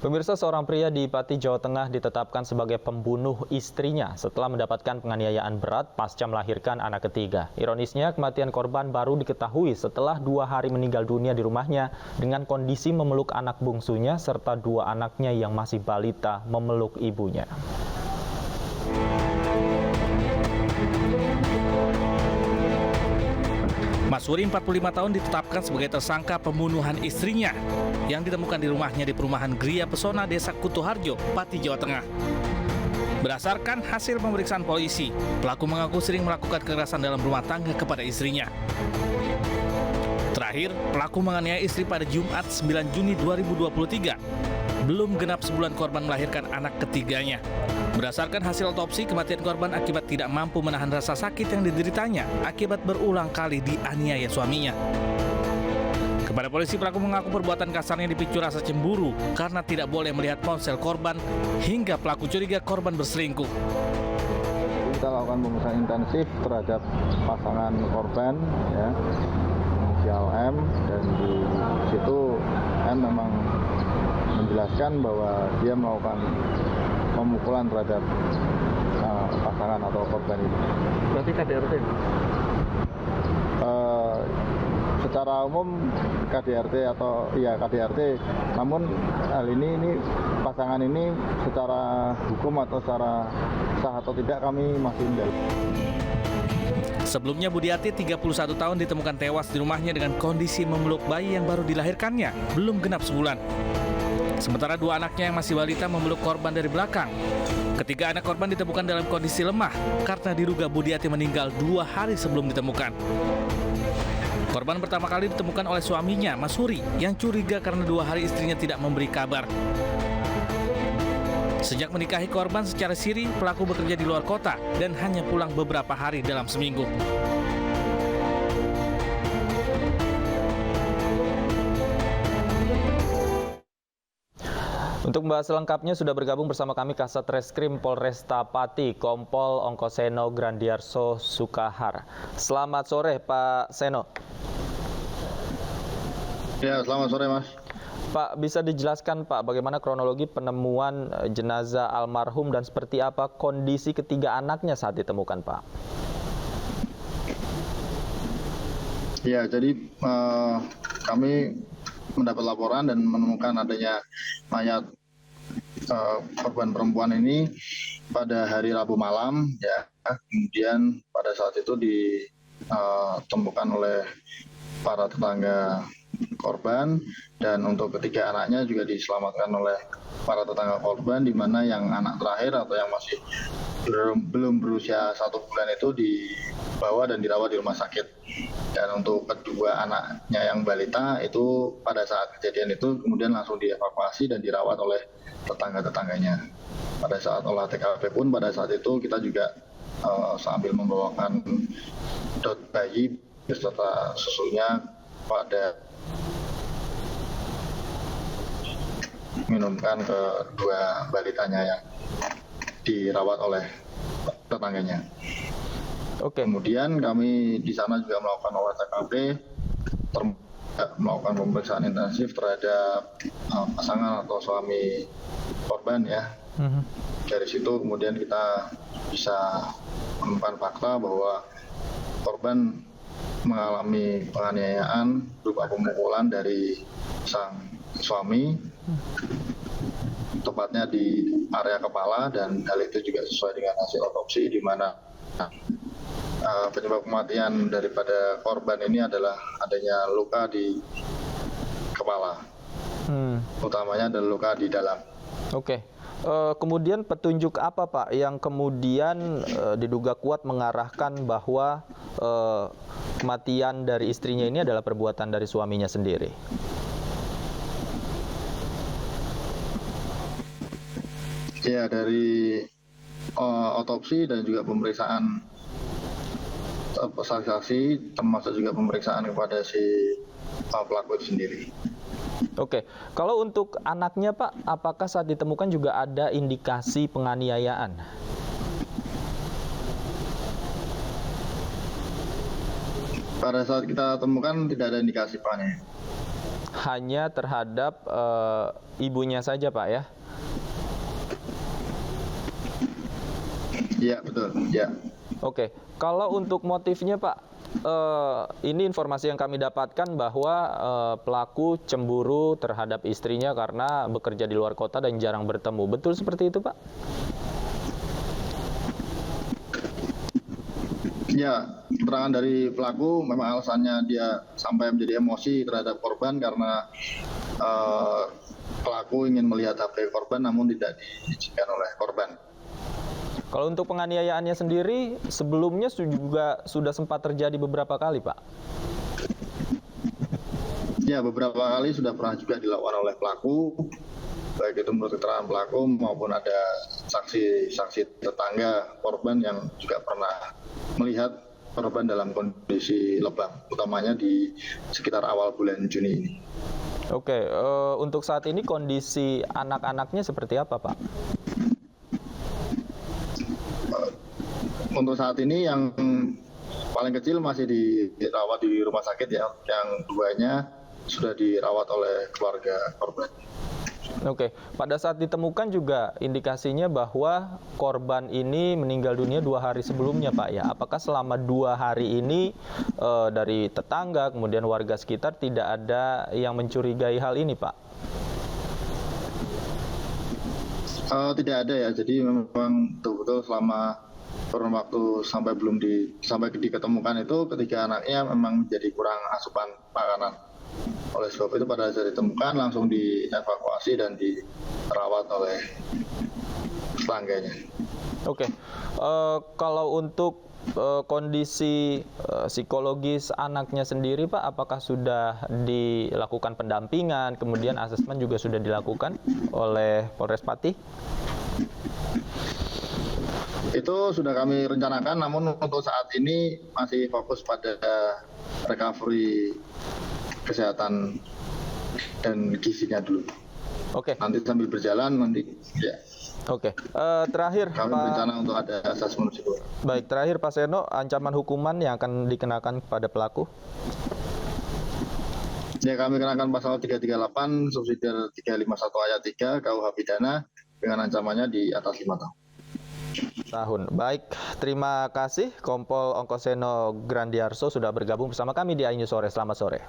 Pemirsa, seorang pria di Pati, Jawa Tengah ditetapkan sebagai pembunuh istrinya setelah mendapatkan penganiayaan berat pasca melahirkan anak ketiga. Ironisnya, kematian korban baru diketahui setelah 2 hari meninggal dunia di rumahnya dengan kondisi memeluk anak bungsunya serta 2 anaknya yang masih balita memeluk ibunya. Mas Suri, 45 tahun, ditetapkan sebagai tersangka pembunuhan istrinya yang ditemukan di rumahnya di perumahan Gria Pesona, Desa Kutoharjo, Pati, Jawa Tengah. Berdasarkan hasil pemeriksaan polisi, pelaku mengaku sering melakukan kekerasan dalam rumah tangga kepada istrinya. Terakhir, pelaku menganiaya istri pada Jumat 9 Juni 2023. Belum genap sebulan korban melahirkan anak ketiganya. Berdasarkan hasil otopsi, kematian korban akibat tidak mampu menahan rasa sakit yang dideritanya akibat berulang kali dianiaya suaminya. Kepada polisi, pelaku mengaku perbuatan kasarnya dipicu rasa cemburu karena tidak boleh melihat ponsel korban hingga pelaku curiga korban berselingkuh. Kita lakukan pemeriksaan intensif terhadap pasangan korban, ya, inisial M, dan di situ M memang menjelaskan bahwa dia melakukan pemukulan terhadap pasangan atau korban ini. Berarti KDRT? Secara umum KDRT atau ya KDRT, namun hal ini pasangan ini secara hukum atau secara sah atau tidak kami masih mendalami. Sebelumnya, Budiati, 31 tahun, ditemukan tewas di rumahnya dengan kondisi memeluk bayi yang baru dilahirkannya, belum genap sebulan. Sementara 2 anaknya yang masih balita memeluk korban dari belakang. Ketiga anak korban ditemukan dalam kondisi lemah karena diduga Budiati meninggal 2 hari sebelum ditemukan. Korban pertama kali ditemukan oleh suaminya, Mas Suri, yang curiga karena 2 hari istrinya tidak memberi kabar. Sejak menikahi korban secara siri, pelaku bekerja di luar kota dan hanya pulang beberapa hari dalam seminggu. Untuk membahas lengkapnya sudah bergabung bersama kami Kasat Reskrim Polresta Pati, Kompol Ongkoseno Grandiarso Sukahar. Selamat sore, Pak Seno. Ya, selamat sore, Mas. Pak, bisa dijelaskan, Pak, bagaimana kronologi penemuan jenazah almarhum dan seperti apa kondisi ketiga anaknya saat ditemukan, Pak? Ya, jadi kami mendapat laporan dan menemukan adanya mayat korban perempuan ini pada hari Rabu malam, ya. Kemudian pada saat itu ditemukan oleh para tetangga korban, dan untuk ketiga anaknya juga diselamatkan oleh para tetangga korban, di mana yang anak terakhir atau yang masih belum berusia 1 bulan itu dibawa dan dirawat di rumah sakit. Dan untuk kedua anaknya yang balita itu pada saat kejadian itu kemudian langsung dievakuasi dan dirawat oleh tetangga-tetangganya. Pada saat olah TKP pun pada saat itu kita juga sambil membawakan dot bayi beserta susunya pada minumkan ke 2 balitanya yang dirawat oleh tetangganya. Oke. Kemudian kami di sana juga melakukan olah TKP, melakukan pemeriksaan intensif terhadap pasangan atau suami korban, ya. Dari situ kemudian kita bisa menemukan fakta bahwa korban mengalami penganiayaan berupa pemukulan dari sang suami, tepatnya di area kepala, dan hal itu juga sesuai dengan hasil otopsi, di mana penyebab kematian daripada korban ini adalah adanya luka di kepala, utamanya adalah luka di dalam. Oke. Kemudian petunjuk apa, Pak, yang kemudian diduga kuat mengarahkan bahwa kematian dari istrinya ini adalah perbuatan dari suaminya sendiri? Ya, dari otopsi dan juga pemeriksaan saksi-saksi, termasuk juga pemeriksaan kepada si pelaku itu sendiri. Oke, kalau untuk anaknya, Pak, apakah saat ditemukan juga ada indikasi penganiayaan? Pada saat kita temukan tidak ada indikasi penganiayaan. hanya terhadap ibunya saja, Pak ya? Iya, betul. Ya. Oke, kalau untuk motifnya Pak, ini informasi yang kami dapatkan bahwa pelaku cemburu terhadap istrinya karena bekerja di luar kota dan jarang bertemu. Betul seperti itu Pak? Ya, keterangan dari pelaku memang alasannya dia sampai menjadi emosi terhadap korban karena pelaku ingin melihat HP korban namun tidak diizinkan oleh korban. Kalau untuk penganiayaannya sendiri, sebelumnya juga sudah sempat terjadi beberapa kali, Pak? Ya, beberapa kali sudah pernah juga dilakukan oleh pelaku, baik itu menurut keterangan pelaku maupun ada saksi-saksi tetangga korban yang juga pernah melihat korban dalam kondisi lebam, utamanya di sekitar awal bulan Juni ini. Oke, untuk saat ini kondisi anak-anaknya seperti apa, Pak? Untuk saat ini yang paling kecil masih dirawat di rumah sakit ya, yang duanya sudah dirawat oleh keluarga korban. Oke, pada saat ditemukan juga indikasinya bahwa korban ini meninggal dunia 2 hari sebelumnya Pak ya. Apakah selama 2 hari ini dari tetangga kemudian warga sekitar tidak ada yang mencurigai hal ini Pak? Tidak ada ya, jadi memang betul-betul selama kurun waktu sampai diketemukan itu ketika anaknya memang menjadi kurang asupan makanan. Oleh sebab itu pada saat ditemukan langsung dievakuasi dan dirawat oleh tetangganya. Oke, kalau untuk kondisi psikologis anaknya sendiri Pak, apakah sudah dilakukan pendampingan, kemudian asesmen juga sudah dilakukan oleh Polres Pati? Itu sudah kami rencanakan, namun untuk saat ini masih fokus pada recovery kesehatan dan gizinya dulu. Oke. Nanti sambil berjalan ya. Oke. Terakhir kami Pak. berencana untuk ada asesmen psikolog. Baik, terakhir Pak Seno, ancaman hukuman yang akan dikenakan kepada pelaku? Ya, kami kenakan pasal 338 subsidi 351 ayat 3 KUH pidana dengan ancamannya di atas 5 tahun. Baik, terima kasih Kompol Ongkoseno Grandiarso sudah bergabung bersama kami di iNews Sore. Selamat sore.